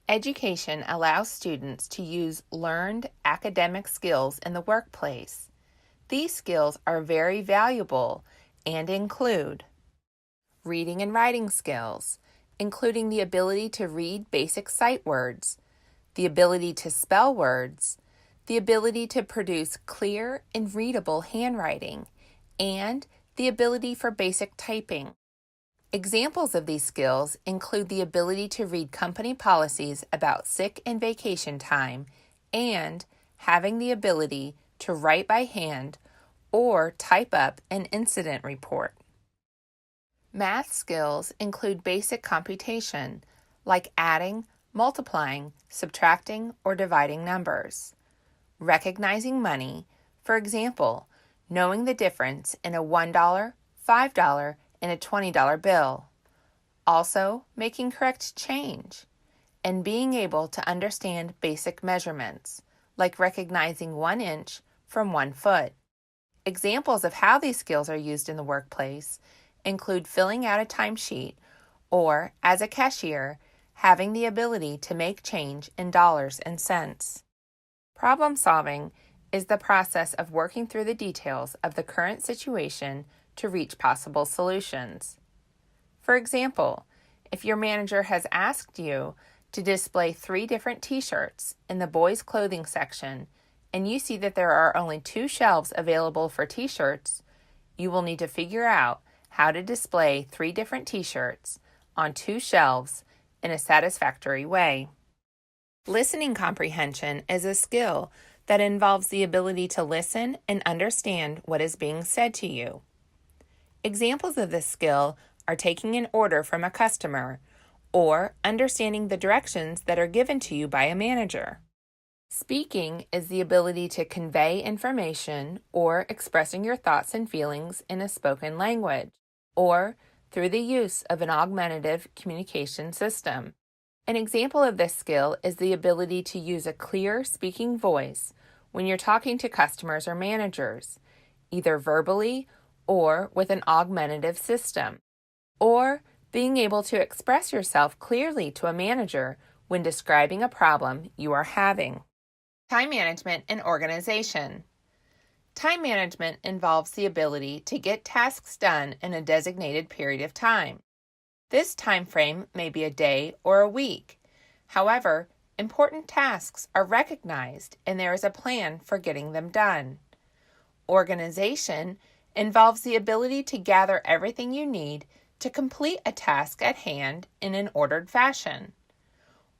Education allows students to use learned academic skills in the workplace. These skills are very valuable and include reading and writing skills, including the ability to read basic sight words, the ability to spell words, the ability to produce clear and readable handwriting, and the ability for basic typing. Examples of these skills include the ability to read company policies about sick and vacation time and having the ability to write by hand or type up an incident report. Math skills include basic computation, like adding, multiplying, subtracting, or dividing numbers. Recognizing money, for example, knowing the difference in a $1, $5, and a $20 bill. Also, making correct change, and being able to understand basic measurements, like recognizing 1 inch from 1 foot. Examples of how these skills are used in the workplace include filling out a timesheet or, as a cashier, having the ability to make change in dollars and cents. Problem solving is the process of working through the details of the current situation to reach possible solutions. For example, if your manager has asked you to display 3 different t-shirts in the boys' clothing section and you see that there are only 2 shelves available for t-shirts, you will need to figure out how to display 3 different t-shirts on 2 shelves in a satisfactory way. Listening comprehension is a skill that involves the ability to listen and understand what is being said to you. Examples of this skill are taking an order from a customer or understanding the directions that are given to you by a manager. Speaking is the ability to convey information or expressing your thoughts and feelings in a spoken language or through the use of an augmentative communication system. An example of this skill is the ability to use a clear speaking voice when you're talking to customers or managers, either verbally or with an augmentative system, or being able to express yourself clearly to a manager when describing a problem you are having. Time management and organization. Time management involves the ability to get tasks done in a designated period of time. This time frame may be a day or a week. However, important tasks are recognized and there is a plan for getting them done. Organization involves the ability to gather everything you need to complete a task at hand in an ordered fashion.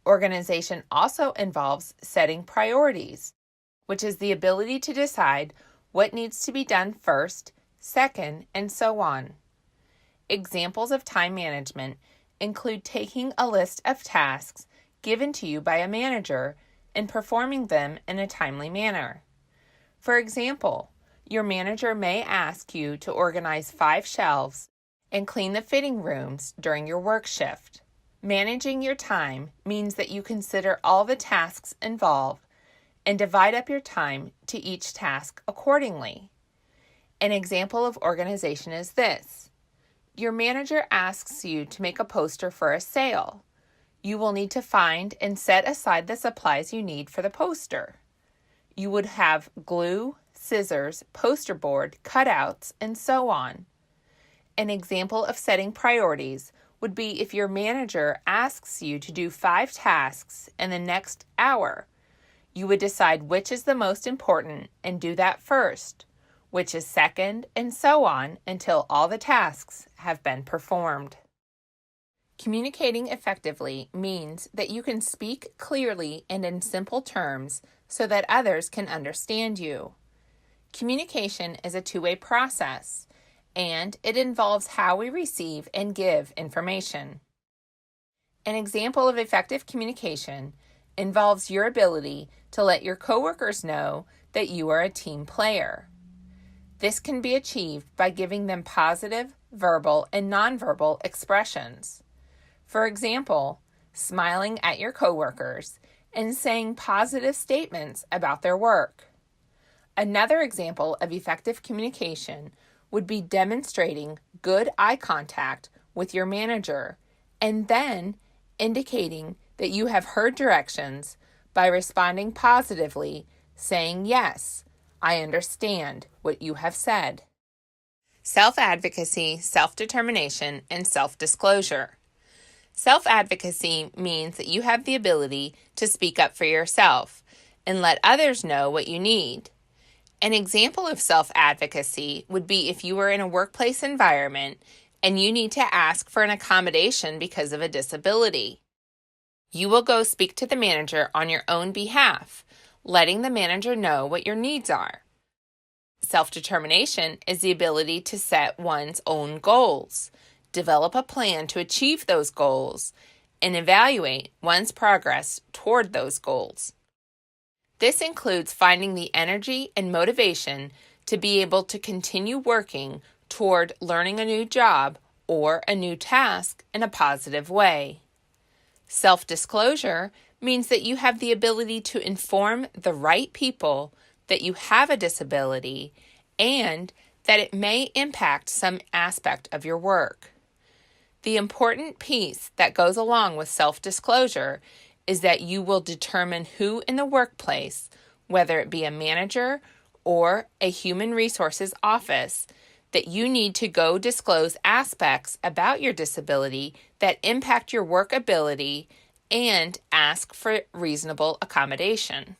Organization also involves setting priorities, which is the ability to decide what needs to be done first, second, and so on. Examples of time management include taking a list of tasks given to you by a manager and performing them in a timely manner. For example, your manager may ask you to organize 5 shelves and clean the fitting rooms during your work shift. Managing your time means that you consider all the tasks involved and divide up your time to each task accordingly. An example of organization is this. Your manager asks you to make a poster for a sale. You will need to find and set aside the supplies you need for the poster. You would have glue, scissors, poster board, cutouts, and so on. An example of setting priorities would be if your manager asks you to do 5 tasks in the next hour. You would decide which is the most important and do that first, which is second, and so on until all the tasks have been performed. Communicating effectively means that you can speak clearly and in simple terms so that others can understand you. Communication is a two-way process, and it involves how we receive and give information. An example of effective communication involves your ability to let your coworkers know that you are a team player. This can be achieved by giving them positive, verbal, and nonverbal expressions. For example, smiling at your coworkers and saying positive statements about their work. Another example of effective communication would be demonstrating good eye contact with your manager and then indicating that you have heard directions by responding positively, saying, "Yes, I understand what you have said." Self-advocacy, self-determination, and self-disclosure. Self-advocacy means that you have the ability to speak up for yourself and let others know what you need. An example of self-advocacy would be if you were in a workplace environment and you need to ask for an accommodation because of a disability. You will go speak to the manager on your own behalf, letting the manager know what your needs are. Self-determination is the ability to set one's own goals, develop a plan to achieve those goals, and evaluate one's progress toward those goals. This includes finding the energy and motivation to be able to continue working toward learning a new job or a new task in a positive way. Self-disclosure means that you have the ability to inform the right people that you have a disability and that it may impact some aspect of your work. The important piece that goes along with self-disclosure is that you will determine who in the workplace, whether it be a manager or a human resources office, that you need to go disclose aspects about your disability that impact your work ability and ask for reasonable accommodation.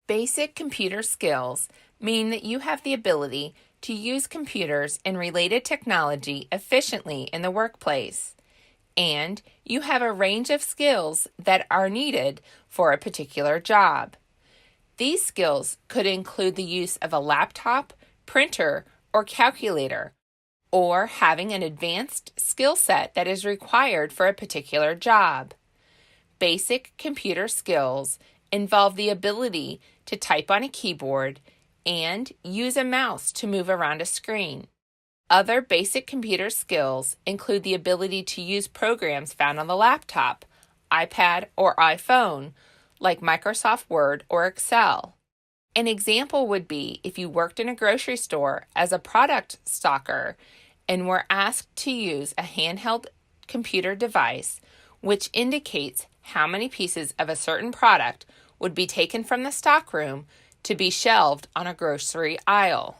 Basic computer skills mean that you have the ability to use computers and related technology efficiently in the workplace, and you have a range of skills that are needed for a particular job. These skills could include the use of a laptop, printer, or calculator, or having an advanced skill set that is required for a particular job. Basic computer skills involve the ability to type on a keyboard and use a mouse to move around a screen. Other basic computer skills include the ability to use programs found on the laptop, iPad, or iPhone, like Microsoft Word or Excel. An example would be if you worked in a grocery store as a product stocker and were asked to use a handheld computer device which indicates how many pieces of a certain product would be taken from the stockroom to be shelved on a grocery aisle.